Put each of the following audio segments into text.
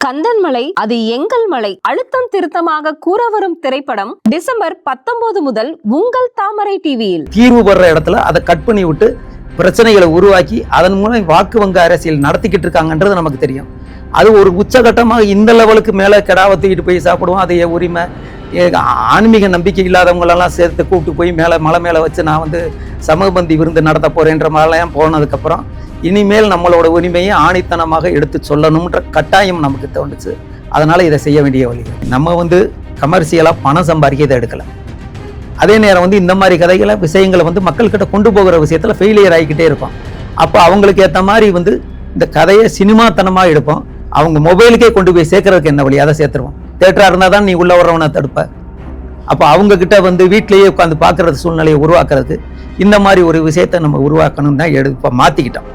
கந்தன்மலை அது எங்கள் மலை அழுத்தம் திருத்தமாக கூற வரும் திரைப்படம் டிசம்பர் 19 முதல் உங்கள் தாமரை டிவியில். தீர்வு படுற இடத்துல அதை கட் பண்ணி விட்டு பிரச்சனைகளை உருவாக்கி அதன் மூலம் வாக்கு வங்க அரசியல் நடத்திக்கிட்டு இருக்காங்கன்றது நமக்கு தெரியும். அது ஒரு உச்சகட்டமாக இந்த லெவலுக்கு மேலே கிடாவை தூக்கிட்டு போய் சாப்பிடுவோம். அது உரிமை ஆன்மீக நம்பிக்கை இல்லாதவங்களெல்லாம் சேர்த்து கூப்பிட்டு போய் மலை மேலே வச்சு நான் சமபந்தி விருந்து நடத்த போகிறேன்ற மாதிரிலாம் போனதுக்கப்புறம் இனிமேல் நம்மளோட உரிமையை ஆணித்தனமாக எடுத்து சொல்லணுன்ற கட்டாயம் நமக்கு தோணுச்சு. அதனால் இதை செய்ய வேண்டிய வழி. நம்ம கமர்ஷியலாக பணம் சம்பாதிக்க இதை எடுக்கலை. அதே நேரம் இந்த மாதிரி கதைகளை விஷயங்களை மக்கள்கிட்ட கொண்டு போகிற விஷயத்தில் ஃபெயிலியர் ஆகிக்கிட்டே இருப்போம். அப்போ அவங்களுக்கு ஏற்ற மாதிரி இந்த கதையை சினிமாத்தனமாக எடுப்போம். அவங்க மொபைலுக்கே கொண்டு போய் சேர்க்கறதுக்கு என்ன வழி அதை சேர்த்துருவோம். தேட்டராக இருந்தால் தான் நீ உள்ளே வர்றவனை தடுப்ப. அப்போ அவங்கக்கிட்ட வீட்டிலேயே உட்காந்து பார்க்குறது சூழ்நிலையை உருவாக்குறதுக்கு இந்த மாதிரி ஒரு விஷயத்தை நம்ம உருவாக்கணும் தான் இப்போ மாற்றிக்கிட்டோம்.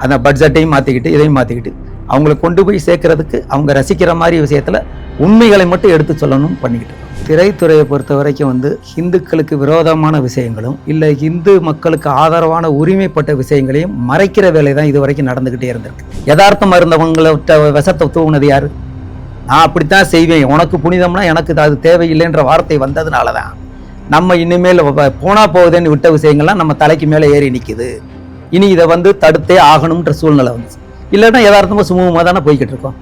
அந்த பட்ஜெட்டையும் மாற்றிக்கிட்டு இதையும் மாற்றிக்கிட்டு அவங்களை கொண்டு போய் சேர்க்கறதுக்கு அவங்க ரசிக்கிற மாதிரி விஷயத்தில் உண்மைகளை மட்டும் எடுத்து சொல்லணும் பண்ணிக்கிட்டு இருக்கோம். திரைத்துறையை பொறுத்த வரைக்கும் ஹிந்துக்களுக்கு விரோதமான விஷயங்களும் இல்லை இந்து மக்களுக்கு ஆதரவான உரிமைப்பட்ட விஷயங்களையும் மறைக்கிற வேலை தான் இது வரைக்கும் நடந்துக்கிட்டே இருந்திருக்கு. யதார்த்தமாக இருந்தவங்கள்ட்ட விஷத்தை தூவுனது யாரு? நான் அப்படித்தான் செய்வேன், உனக்கு புனிதம்னா எனக்கு அது தேவையில்லைன்ற வார்த்தை வந்ததுனால தான் நம்ம இனிமேல் போனா போகுதுன்னு விட்ட விஷயங்கள்லாம் நம்ம தலைக்கு மேலே ஏறி நிற்குது. இனி இதை தடுத்தே ஆகணும்ன்ற சூழ்நிலை வந்துச்சு. இல்லைன்னா யதார்த்தமாக சுமூகமாக தானே போய்கிட்டு இருக்கோம்.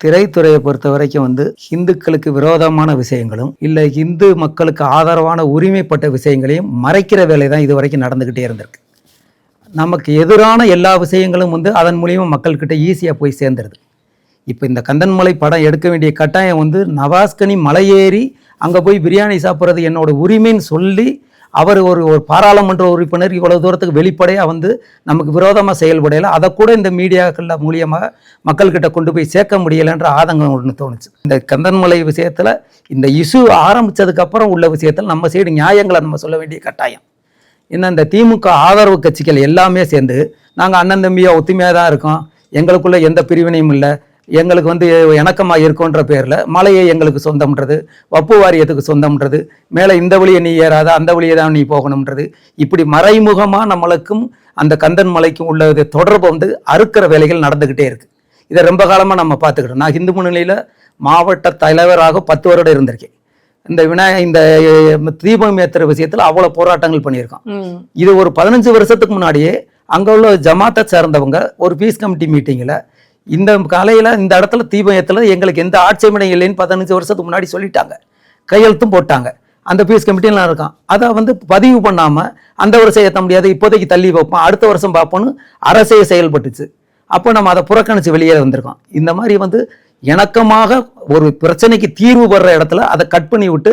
திரைத்துறையை பொறுத்த வரைக்கும் ஹிந்துக்களுக்கு விரோதமான விஷயங்களும் இல்லை இந்து மக்களுக்கு ஆதரவான உரிமைப்பட்ட விஷயங்களையும் மறைக்கிற வேலை தான் இது வரைக்கும் நடந்துக்கிட்டே இருந்திருக்கு. நமக்கு எதிரான எல்லா விஷயங்களும் அதன் மூலியமாக மக்கள்கிட்ட ஈஸியாக போய் சேர்ந்துருது. இப்போ இந்த கந்தன்மலை படம் எடுக்க வேண்டிய கட்டாயம் நவாஸ்கனி மலையேறி அங்கே போய் பிரியாணி சாப்பிட்றது என்னோட உரிமைன்னு சொல்லி அவர் ஒரு பாராளுமன்ற உறுப்பினர் இவ்வளோ தூரத்துக்கு வெளிப்படையாக நமக்கு விரோதமாக செயல்படையில அதை கூட இந்த மீடியாக்கள் மூலியமாக மக்கள்கிட்ட கொண்டு போய் சேர்க்க முடியலைன்ற ஆதங்கம் ஒன்று தோணுச்சு. இந்த கந்தன்மலை விஷயத்தில் இந்த இஷ்யூ ஆரம்பித்ததுக்கப்புறம் உள்ள விஷயத்தில் நம்ம சைடு நியாயங்களை நம்ம சொல்ல வேண்டிய கட்டாயம். இன்னும் இந்த திமுக ஆதரவு கட்சிகள் எல்லாமே சேர்ந்து நாங்கள் அண்ணன் தம்பியாக ஒத்துமையாக தான் இருக்கோம், எங்களுக்குள்ள எந்த பிரிவினையும் இல்லை, எங்களுக்கு இணக்கமாக இருக்குன்ற பேரில் மலையை எங்களுக்கு சொந்தம்ன்றது, வப்பு வாரியத்துக்கு சொந்தம்ன்றது, மேலே இந்த வழியை நீ ஏறாத அந்த வழியை தான் நீ போகணுன்றது, இப்படி மறைமுகமாக நம்மளுக்கும் அந்த கந்தன் மலைக்கும் உள்ள தொடர்பு அறுக்கிற வேலைகள் நடந்துக்கிட்டே இருக்குது. இதை ரொம்ப காலமாக நம்ம பார்த்துக்கிட்டோம். நான் இந்து முன்னணியில் மாவட்ட தலைவராக 10 வருடம் இருந்திருக்கேன். இந்த தீபம் ஏத்துற விஷயத்தில் அவ்வளோ போராட்டங்கள் பண்ணியிருக்கோம். இது ஒரு 15 வருஷத்துக்கு முன்னாடியே அங்கே உள்ள ஜமாத்தை சேர்ந்தவங்க ஒரு பீஸ் கமிட்டி மீட்டிங்கில் இந்த காலையில் இந்த இடத்துல தீபம் ஏற்றல எங்களுக்கு எந்த ஆட்சேபனை இல்லைன்னு 15 வருஷத்துக்கு முன்னாடி சொல்லிட்டாங்க, கையெழுத்தும் போட்டாங்க. அந்த பீஸ் கமிட்டிலாம் இருக்கான். அதை பதிவு பண்ணாமல் அந்த வருஷம் ஏற்ற முடியாது, இப்போதைக்கு தள்ளி வைப்போம், அடுத்த வருஷம் பார்ப்போன்னு அரசே செயல்பட்டுச்சு. அப்போ நம்ம அதை புறக்கணித்து வெளியே வந்திருக்கோம். இந்த மாதிரி இணக்கமாக ஒரு பிரச்சனைக்கு தீர்வு படுற இடத்துல அதை கட் பண்ணி விட்டு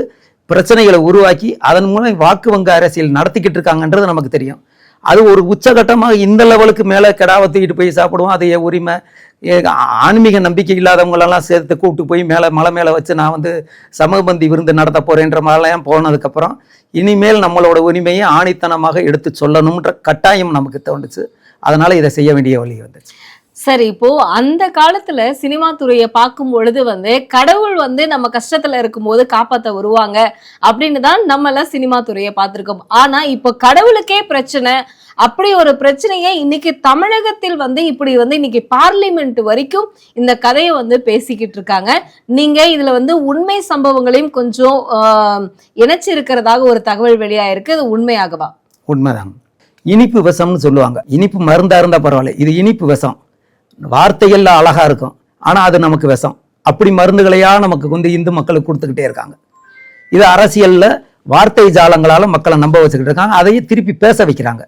பிரச்சனைகளை உருவாக்கி அதன் மூலம் வாக்கு வங்க அரசியல் நடத்திக்கிட்டு இருக்காங்கன்றது நமக்கு தெரியும். அது ஒரு உச்சகட்டமாக இந்த லெவலுக்கு மேலே கிடாவை தூக்கிட்டு போய் சாப்பிடுவோம். அது உரிமை ஆன்மீக நம்பிக்கை இல்லாதவங்களெல்லாம் சேர்த்து கூப்பிட்டு போய் மலை மேலே வச்சு நான் சமபந்தி விருந்து நடத்த போகிறேன்ற மாதிரிலாம் போனதுக்கப்புறம் இனிமேல் நம்மளோட உரிமையை ஆணித்தனமாக எடுத்து சொல்லணும்ன்ற கட்டாயம் நமக்கு தோணுச்சு. அதனால் இதை செய்ய வேண்டிய வழி வந்துச்சு. சரி, இப்போ அந்த காலத்துல சினிமா துறையை பார்க்கும் பொழுது கடவுள் நம்ம கஷ்டத்துல இருக்கும்போது காப்பாத்த வருவாங்க அப்படின்னு தான் நம்ம எல்லாம் சினிமா துறையை பார்த்திருக்கோம். ஆனா இப்போ கடவுளுக்கே பிரச்சனை, அப்படி ஒரு பிரச்சனையை இன்னைக்கு தமிழகத்தில் இப்படி இன்னைக்கு பார்லிமெண்ட் வரைக்கும் இந்த கதையை பேசிக்கிட்டு இருக்காங்க. நீங்க இதுல உண்மை சம்பவங்களையும் கொஞ்சம் இணைச்சு இருக்கிறதாக ஒரு தகவல் வெளியாயிருக்கு. அது உண்மையாகவா? உண்மைதாங்க. இனிப்பு விஷம்னு சொல்லுவாங்க. இனிப்பு மருந்தா இருந்தா பரவாயில்ல, இது இனிப்பு விஷம். வார்த்தைகள்ல அழகா இருக்கும், ஆனா அது நமக்கு விஷம். அப்படி மருந்துகளையா நமக்கு இந்து மக்களுக்கு கொடுத்துக்கிட்டே இருக்காங்க. இது அரசியல்ல வார்த்தை ஜாலங்களால மக்களை நம்ப வச்சுக்கிட்டு இருக்காங்க, அதையே திருப்பி பேச வைக்கிறாங்க.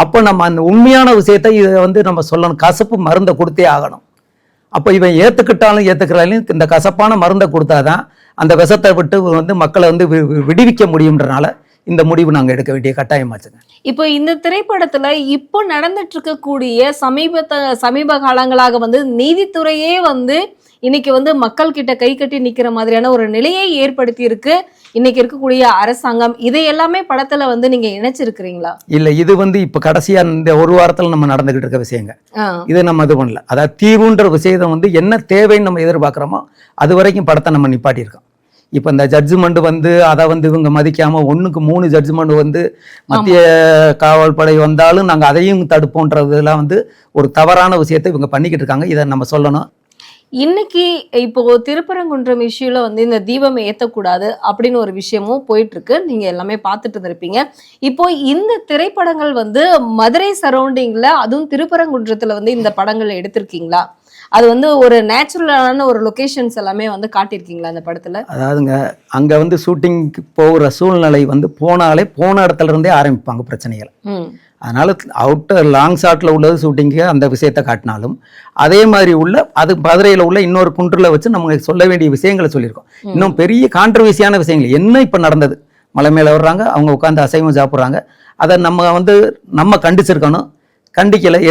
அப்போ நம்ம அந்த உண்மையான விஷயத்தை இதை நம்ம சொல்லணும். கசப்பு மருந்தை கொடுத்தே ஆகணும். அப்போ இவன் ஏத்துக்கிட்டாலும் ஏத்துக்கிறாலும் இந்த கசப்பான மருந்தை கொடுத்தாதான் அந்த விஷத்தை விட்டு மக்களை விடுவிக்க முடியும்ன்றனால இந்த முடிவு நாங்கள் எடுக்க வேண்டிய கட்டாயமாச்சுங்க. இப்போ இந்த திரைப்படத்துல இப்போ நடந்துட்டு இருக்கக்கூடிய சமீப காலங்களாக நீதித்துறையே இன்னைக்கு மக்கள் கிட்ட கை கட்டி நிக்கிற மாதிரியான ஒரு நிலையை ஏற்படுத்தி இருக்கு இன்னைக்கு இருக்கக்கூடிய அரசாங்கம். இதை எல்லாமே படத்துல நீங்க இணைச்சிருக்கிறீங்களா? இல்ல, இது இப்ப கடைசியா இந்த ஒரு வாரத்துல நம்ம நடந்துகிட்டு இருக்க விஷயங்க. இதை நம்ம இது பண்ணல. அதாவது தீவுன்ற விஷயத்தை என்ன தேவைன்னு நம்ம எதிர்பார்க்கிறோமோ அது வரைக்கும் படத்தை நம்ம நிப்பாட்டி இருக்கோம். இப்போ இந்த ஜட்ஜ்மெண்ட் வந்து அதை வந்து இவங்க மதிக்காம 1க்கு 3 ஜட்ஜ்மெண்ட் வந்து மத்திய காவல் படை வந்தாலும் நாங்கள் அதையும் தடுப்போன்றதுலாம் வந்து ஒரு தவறான விஷயத்தை இவங்க பண்ணிக்கிட்டு இருக்காங்க. இதை நம்ம சொல்லணும். இன்னைக்கு இப்போ திருப்பரங்குன்றம் இஷ்யூல வந்து இந்த தீபம் ஏத்தக்கூடாது அப்படின்னு ஒரு விஷயமும் போயிட்டு இருக்கு. நீங்க எல்லாமே பார்த்துட்டு இருந்திருப்பீங்க. இப்போ இந்த திரைப்படங்கள் வந்து மதுரை சரௌண்டிங்ல, அதுவும் திருப்பரங்குன்றத்துல வந்து இந்த படங்கள் எடுத்திருக்கீங்களா? அது வந்து ஒரு நேச்சுரலான ஒரு லொகேஷன்ஸ் எல்லாமே வந்து காட்டியிருக்கீங்களா அந்த படத்துல? அதாவதுங்க, அங்க வந்து ஷூட்டிங்க்கு போகிற சூழ்நிலை வந்து போன இடத்துல இருந்தே ஆரம்பிப்பாங்க பிரச்சனைகள். அதனால அவுட்டர் லாங் ஷாட்ல உள்ளது ஷூட்டிங்கு அந்த விஷயத்தை காட்டினாலும் அதே மாதிரி அது மதுரையில் உள்ள இன்னொரு குன்றில் வச்சு நம்ம சொல்ல வேண்டிய விஷயங்களை சொல்லியிருக்கோம். இன்னும் பெரிய கான்ட்ரவர்சியான விஷயங்கள் என்ன இப்போ நடந்தது, மலை மேலே வர்றாங்க, அவங்க உட்காந்து அசைவம் சாப்பிட்றாங்க, அதை நம்ம கண்டிச்சிருக்கணும். கண்டிக்கலை,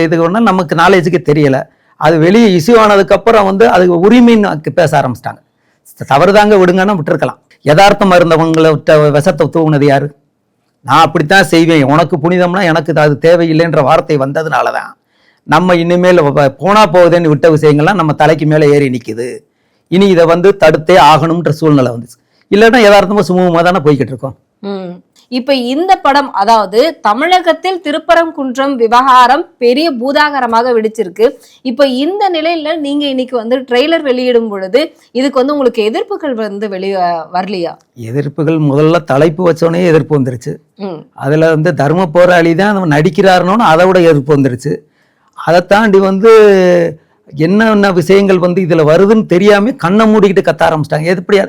இது ஒன்றா நமக்கு நாலேஜுக்கு தெரியலை. அது வெளியே இஷ்யூ ஆனதுக்கப்புறம் வந்து அதுக்கு உரிமைன்னு பேச ஆரம்பிச்சிட்டாங்க. தவறுதாங்க, விடுங்கன்னா விட்டுருக்கலாம். யதார்த்தமாக இருந்தவங்களை விஷத்தை தூவுனது யாரு? நான் அப்படித்தான் செய்வேன், உனக்கு புனிதம்னா எனக்கு அது தேவையில்லைன்ற வார்த்தை வந்ததுனால தான் நம்ம இனிமேல் போனா போகுதுன்னு விட்ட விஷயங்கள்லாம் நம்ம தலைக்கு மேலே ஏறி நிற்குது. இனி இதை வந்து தடுத்தே ஆகணும்ன்ற சூழ்நிலை வந்துச்சு. இல்லைன்னா யதார்த்தமாக சுமூகமாக தானே போய்கிட்டு இருக்கோம். இப்ப இந்த படம், அதாவது தமிழகத்தில் திருப்பரங்குன்றம் விவகாரம் பெரிய பூதாகரமாக வெடிச்சிருக்கு. இப்ப இந்த நிலையில நீங்க இன்னைக்கு வந்து ட்ரெய்லர் வெளியிடும் பொழுது இதுக்கு வந்து உங்களுக்கு எதிர்ப்புகள் வந்து வரலையா? எதிர்ப்புகள் முதல்ல தலைப்பு வச்சோடனே எதிர்ப்பு வந்துருச்சு. அதுல வந்து தர்ம போராளி தான் நடிக்கிறாருன்னு அதை விட எதிர்ப்பு வந்துருச்சு. அதை தாண்டி வந்து என்னென்ன விஷயங்கள் வந்து இதுல வருதுன்னு தெரியாம கண்ணை மூடிக்கிட்டு கத்த ஆரம்பிச்சிட்டாங்க. எப்படியா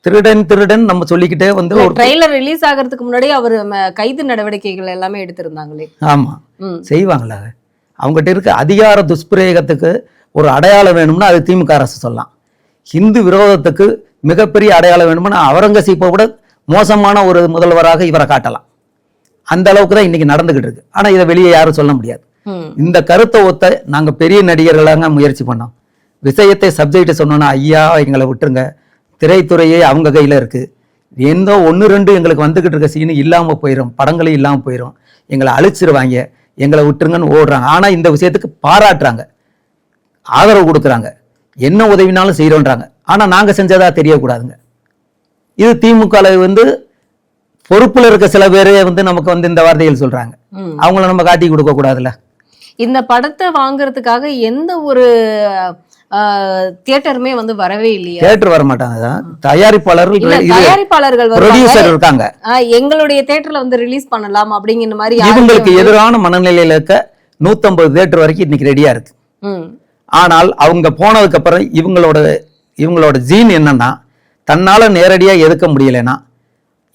திருடன் நம்ம சொல்லிக்கிட்டே வந்து ஒரு ட்ரெய்லர் ரிலீஸ் ஆகிறதுக்கு முன்னாடி அவர் கைது நடவடிக்கைகள் எல்லாமே எடுத்திருந்தாங்களே. ஆமா, செய்வாங்களா? அவங்ககிட்ட இருக்க அதிகார துஷ்பிரயோகத்துக்கு ஒரு அடையாளம் வேணும்னா அது திமுக அரசு சொல்லலாம். ஹிந்து விரோதத்துக்கு மிகப்பெரிய அடையாளம் வேணும்னா அவுரங்கசீப்பை விட மோசமான ஒரு முதல்வராக இவரை காட்டலாம். அந்த அளவுக்கு தான் இன்னைக்கு நடந்துகிட்டு இருக்கு. ஆனா இதை வெளியே யாரும் சொல்ல முடியாது. இந்த கருத்தை ஒத்த நாங்க பெரிய நடிகர்களாக முயற்சி பண்ணோம். விஷயத்தை சப்ஜெக்ட் சொன்னோன்னா, ஐயா எங்களை விட்டுருங்க, திரைத்துறையே அவங்க கையில் இருக்குது, எந்த 1-2 எங்களுக்கு வந்துக்கிட்டு இருக்க சீனு இல்லாமல் போயிடும், படங்களும் இல்லாமல் போயிடும், எங்களை அழிச்சிருவாங்க, எங்களை விட்டுருங்கன்னு ஓடுறாங்க. ஆனால் இந்த விஷயத்துக்கு பாராட்டுறாங்க, ஆதரவு கொடுக்குறாங்க, என்ன உதவினாலும் செய்கிறோன்றாங்க. ஆனால் நாங்கள் செஞ்சதா தெரியக்கூடாதுங்க. இது திமுக வந்து பொறுப்பில் இருக்க சில பேரே வந்து நமக்கு வந்து இந்த வார்த்தைகள் சொல்கிறாங்க. அவங்கள நம்ம காட்டி கொடுக்க கூடாதுல்ல. இந்த படத்தை வாங்குறதுக்காக எந்த ஒரு தியேட்டருமே வந்து வரவே இல்லையா? தியேட்டர் வர மாட்டாங்க, தயாரிப்பாளர்கள் ப்ரொடியூசர் இருக்காங்க. எங்களுடைய தியேட்டர்ல வந்து ரிலீஸ் பண்ணலாம் அப்படிங்கிற மாதிரி இவங்களுக்கு எதிரான மனநிலையில இருக்க 150 தியேட்டர் வரைக்கும் இன்னைக்கு ரெடியா இருக்கு. ஆனால் அவங்க போனதுக்கு அப்புறம் இவங்களோட ஜீன் என்னன்னா, தன்னால நேரடியா எதிர்க்க முடியலன்னா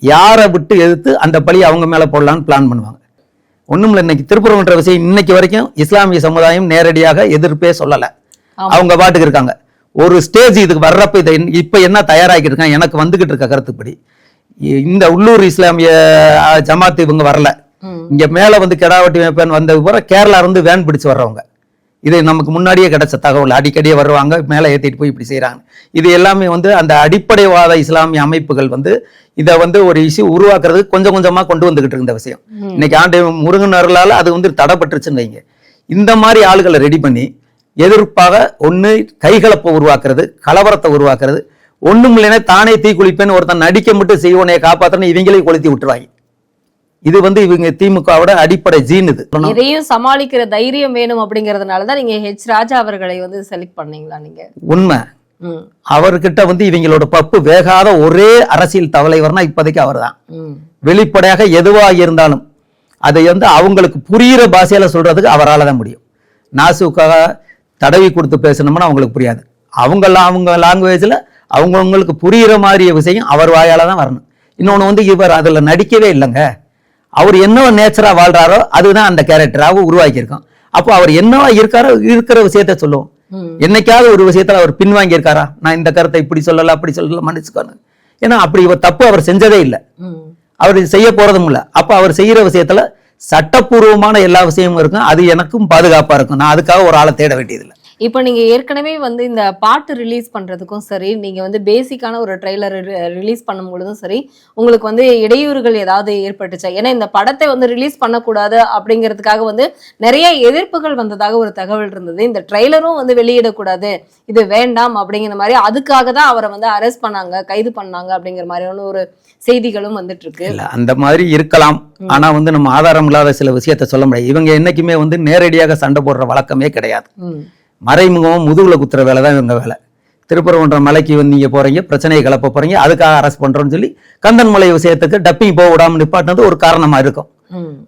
யாரை விட்டு எதிர்த்து அந்த பழி அவங்க மேல போடலான்னு பிளான் பண்ணுவாங்க. ஒண்ணுமில்ல, இன்னைக்கு திருப்பரங்குன்ற விஷயம் இன்னைக்கு வரைக்கும் இஸ்லாமிய சமுதாயம் நேரடியாக எதிர்ப்பே சொல்லல. அவங்க பாட்டுக்கு இருக்காங்க. ஒரு ஸ்டேஜ் இதுக்கு வர்றப்ப இதை இப்ப என்ன தயாராகிட்டு இருக்காங்க, எனக்கு வந்துகிட்டு இருக்க கருத்துப்படி இந்த உள்ளூர் இஸ்லாமிய ஜமாத்து இவங்க வரல, இங்க மேல வந்து கெடாவட்டி வைப்பேன் வந்த போற கேரளா இருந்து வேன் பிடிச்சு வர்றவங்க. இது நமக்கு முன்னாடியே கிடைச்ச தகவல். அடிக்கடியே வருவாங்க, மேலே ஏற்றிட்டு போய் இப்படி செய்யறாங்க. இது எல்லாமே வந்து அந்த அடிப்படைவாத இஸ்லாமிய அமைப்புகள் வந்து இதை வந்து ஒரு இஷ்யூ உருவாக்குறதுக்கு கொஞ்சம் கொஞ்சமா கொண்டு வந்துகிட்டு இருந்த விஷயம். இன்னைக்கு ஆண்டு முருகன் அருளால அது வந்து தடைப்பட்டுருச்சுன்னு வைங்க. இந்த மாதிரி ஆளுகளை ரெடி பண்ணி எதிர்ப்பாக ஒன்று கைகலப்பை உருவாக்குறது, கலவரத்தை உருவாக்குறது, ஒண்ணும் இல்லைன்னா தானே தீக்குளிப்பேன்னு ஒருத்தன் நடிக்க மட்டும் செய்வனையை காப்பாற்றணும் இவங்களே கொளுத்தி விட்டுருவாங்க. இது வந்து இவங்க திமுகவோட அடிப்படை ஜீன். இது இதையும் சமாளிக்கிற தைரியம் வேணும் அப்படிங்கறதுனாலதான் நீங்க ஹெச் ராஜா அவர்களை வந்து செலக்ட் பண்ணீங்களா? நீங்க உண்மை, அவர்கிட்ட வந்து இவங்களோட பப்பு வேகாத ஒரே அரசியல் தலைவர்னா இப்போதைக்கு அவர் தான். வெளிப்படையாக எதுவாக இருந்தாலும் அதை வந்து அவங்களுக்கு புரியுற பாஷையில சொல்றதுக்கு அவரால் தான் முடியும். நாசுக்காக தடவி கொடுத்து பேசணும்னா அவங்களுக்கு புரியாது. அவங்க லாங்குவேஜ்ல அவங்களுக்கு புரியுற மாதிரி விஷயம் அவர் வாயால தான் வரணும். இன்னொன்று வந்து இவர் அதுல நடிக்கவே இல்லைங்க. அவர் என்னவோ நேச்சரா வாழ்றாரோ அதுதான் அந்த கேரக்டராக உருவாக்கியிருக்கோம். அப்போ அவர் என்னவா இருக்காரோ இருக்கிற விஷயத்த சொல்லுவோம். என்னைக்காவது ஒரு விஷயத்துல அவர் பின்வாங்கி இருக்காரா, நான் இந்த கருத்தை இப்படி சொல்லல அப்படி சொல்லல மன்னிச்சுக்கணும், ஏன்னா அப்படி ஒரு தப்பு அவர் செஞ்சதே இல்லை, அவர் செய்ய போறதும் இல்லை. அப்போ அவர் செய்யற விஷயத்துல சட்டப்பூர்வமான எல்லா விஷயமும் இருக்கும், அது எனக்கும் பாதுகாப்பா இருக்கும். நான் அதுக்காக ஒரு ஆளை தேட வேண்டியதில்லை. இப்போ நீங்க ஏற்கனவே வந்து இந்த பாட்டு ரிலீஸ் பண்றதுக்கும் சரி, நீங்க வந்து பேசிக்கான ஒரு ட்ரெய்லர் ரிலீஸ் பண்ணும் பொழுதும் சரி, உங்களுக்கு வந்து இடையூறுகள் ஏதாவது ஏற்பட்டுச்சா? ஏன்னா இந்த படத்தை வந்து ரிலீஸ் பண்ணக்கூடாது அப்படிங்கிறதுக்காக வந்து நிறைய எதிர்ப்புகள் வந்ததாக ஒரு தகவல் இருந்தது. இந்த ட்ரெய்லரும் வந்து வெளியிடக்கூடாது, இது வேண்டாம் அப்படிங்கிற மாதிரி, அதுக்காக தான் அவரை வந்து அரெஸ்ட் பண்ணாங்க, கைது பண்ணாங்க அப்படிங்கிற மாதிரியான ஒரு செய்திகளும் வந்துட்டு இருக்கு. இல்ல அந்த மாதிரி இருக்கலாம். ஆனா வந்து நம்ம ஆதாரம் இல்லாத சில விஷயத்த சொல்ல முடியாது. இவங்க என்னைக்குமே வந்து நேரடியாக சண்டை போடுற வழக்கமே கிடையாது. மறைமுகம் முதுகுல குத்துற வேலை தான் இவங்க வேலை. திருப்பரங்குன்றம் மலைக்கு வந்து நீங்க போறீங்க, பிரச்சனையை கிளப்ப போறீங்க, அதுக்காக அரெஸ்ட் பண்றோம்னு சொல்லி கந்தன்மலை விஷயத்துக்கு டப்பிங் போக விடாம நிப்பாட்டினது ஒரு காரணமா இருக்கும்.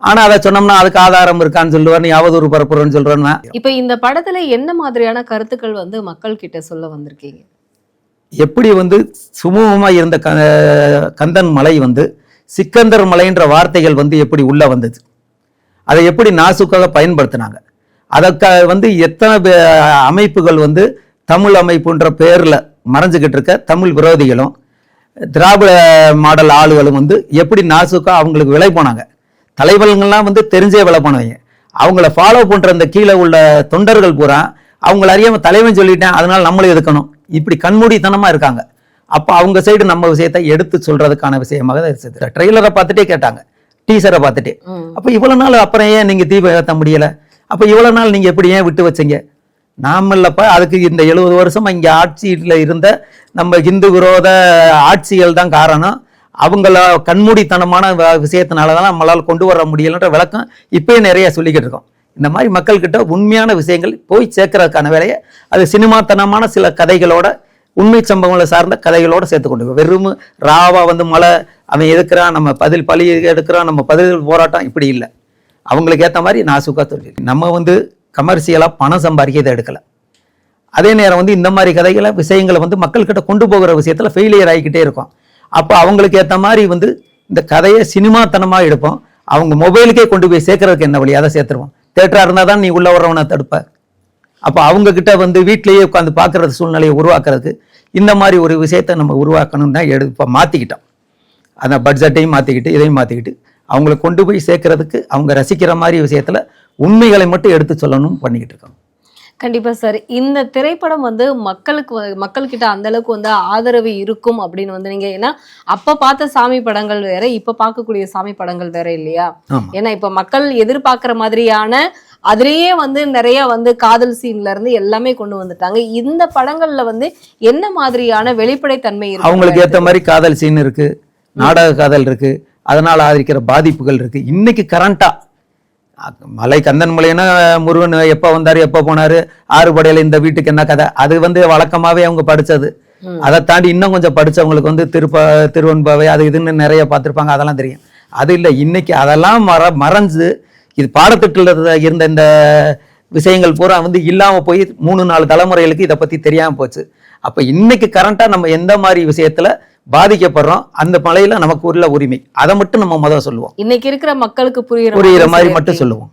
ஆனா அதை சொன்னோம்னா அதுக்கு ஆதாரம் இருக்கான்னு சொல்லுவார், நீ அவதூறு பரப்புறன்னு சொல்றேன்னா. இப்ப இந்த படத்துல என்ன மாதிரியான கருத்துக்கள் வந்து மக்கள் கிட்ட சொல்ல வந்திருக்கீங்க? எப்படி வந்து சுமூகமா இருந்த கந்தன் மலை வந்து சிக்கந்தர் மலைன்ற வார்த்தைகள் வந்து எப்படி உள்ள வந்தது, அதை எப்படி நாசுக்காக பயன்படுத்தினாங்க, அதற்காக வந்து எத்தனை அமைப்புகள் வந்து தமிழ் அமைப்புன்ற பேர்ல மறைஞ்சுக்கிட்டு இருக்க தமிழ் விரோதிகளும் திராவிட மாடல் ஆளுகளும் வந்து எப்படி நாசுக்கா அவங்களுக்கு விலை போனாங்க. தலைவர்கள்லாம் வந்து தெரிஞ்சே விலை போனவங்க. அவங்கள ஃபாலோ பண்ற அந்த கீழே உள்ள தொண்டர்கள் பூரா அவங்கள அறியாம தலைவன் சொல்லிட்டேன் அதனால நம்மளும் எதுக்கணும், இப்படி கண்மூடித்தனமா இருக்காங்க. அப்ப அவங்க சைடு நம்ம விஷயத்தை எடுத்து சொல்றதுக்கான விஷயமாக ட்ரெய்லரை பார்த்துட்டே கேட்டாங்க, டீசரை பார்த்துட்டே. அப்ப இவ்வளவு நாள் அப்புறம் ஏன் நீங்க தீபம் ஏற்ற முடியல, அப்ப இவ்வளவு நாள் நீங்க எப்படி ஏன் விட்டு வச்சீங்க? நாம இல்லப்ப, அதுக்கு இந்த 70 வருஷமா இங்க ஆட்சியில இருந்த நம்ம இந்து விரோத ஆட்சிகள் தான் காரணம். அவங்கள கண்மூடித்தனமான விஷயத்தினாலதான் நம்மளால கொண்டு வர முடியலன்ற விளக்கம் இப்பயே நிறைய சொல்லிக்கிட்டு இருக்கோம். இந்த மாதிரி மக்கள்கிட்ட உண்மையான விஷயங்கள் போய் சேர்க்கறதுக்கான வேலையை அது சினிமாத்தனமான சில கதைகளோட, உண்மை சம்பவங்களை சார்ந்த கதைகளோட சேர்த்து கொண்டு வெறும் ராவா வந்து மலை அவன் எதுக்குறான், நம்ம பதில் பழி எடுக்கிறான், நம்ம பதில் போராட்டம், இப்படி இல்லை. அவங்களுக்கு ஏற்ற மாதிரி நாசுக்கா தொழில். நம்ம வந்து கமர்ஷியலாக பணம் சம்பாதிக்க இதை எடுக்கலை. அதே நேரம் வந்து இந்த மாதிரி கதைகளை விஷயங்களை வந்து மக்கள்கிட்ட கொண்டு போகிற விஷயத்தில் ஃபெயிலியர் ஆகிக்கிட்டே இருக்கும். அப்போ அவங்களுக்கு ஏற்ற மாதிரி வந்து இந்த கதையை சினிமாத்தனமாக எடுப்போம். அவங்க மொபைலுக்கே கொண்டு போய் சேர்க்கறதுக்கு என்ன வழி, அதை சேர்த்துருவோம். தேட்டராக இருந்தால் தான் நீ உள்ள வர்றவனை தடுப்ப. அப்போ அவங்க கிட்ட வந்து வீட்டிலேயே உட்காந்து பார்க்கறது சூழ்நிலையை உருவாக்குறதுக்கு இந்த மாதிரி ஒரு விஷயத்தை நம்ம உருவாக்கணும் தான் இப்போ மாற்றிக்கிட்டோம். அந்த பட்ஜெட்டையும் மாற்றிக்கிட்டு இதையும் மாற்றிக்கிட்டு அவங்கள கொண்டு போய் சேர்க்கறதுக்கு அவங்க ரசிக்கிற மாதிரி விஷயத்தில் உண்மைகளை மட்டும் எடுத்து சொல்லணும் பண்ணிக்கிட்டு இருக்கோம். கண்டிப்பா சார். இந்த திரைப்படம் வந்து மக்கள்கிட்ட அந்த அளவுக்கு வந்து ஆதரவு இருக்கும் அப்படின்னு வந்து நீங்க, ஏன்னா அப்ப பார்த்த சாமி படங்கள் வேற, இப்ப பார்க்கக்கூடிய சாமி படங்கள் வேற இல்லையா? ஏன்னா இப்ப மக்கள் எதிர்பார்க்கிற மாதிரியான அதுலயே வந்து நிறைய வந்து காதல் சீன்ல இருந்து எல்லாமே கொண்டு வந்துட்டாங்க. இந்த படங்கள்ல வந்து என்ன மாதிரியான வெளிப்படைத்தன்மை இருக்கு? அவங்களுக்கு ஏத்த மாதிரி காதல் சீன் இருக்கு, நாடக காதல் இருக்கு, அதனால ஆதரிக்கிற பாதிப்புகள் இருக்கு. இன்னைக்கு கரண்டா மலை கந்தன் மலைன்னா முருகன் எப்போ வந்தாரு எப்போ போனாரு, ஆறுபடையில இந்த வீட்டுக்கு என்ன கதை, அது வந்து வழக்கமாவே அவங்க படிச்சது. அதை தாண்டி இன்னும் கொஞ்சம் படிச்சவங்களுக்கு வந்து திருவன்பாவை அது இதுன்னு நிறைய பார்த்துருப்பாங்க, அதெல்லாம் தெரியும். அது இல்லை, இன்னைக்கு அதெல்லாம் மறைஞ்சு இது பாடத்திட்டத்தில் இருந்த இந்த விஷயங்கள் பூரா வந்து இல்லாம போய் 3-4 தலைமுறைகளுக்கு இதை பத்தி தெரியாம போச்சு. அப்ப இன்னைக்கு கரண்டா நம்ம எந்த மாதிரி விஷயத்துல பாதிக்கப்படுறோம், அந்த மலையில நமக்கு உள்ள உரிமை, அதை மட்டும் நம்ம முதல்ல சொல்லுவோம். இன்னைக்கு இருக்கிற மக்களுக்கு புரியுற மாதிரி மட்டும் சொல்லுவோம்.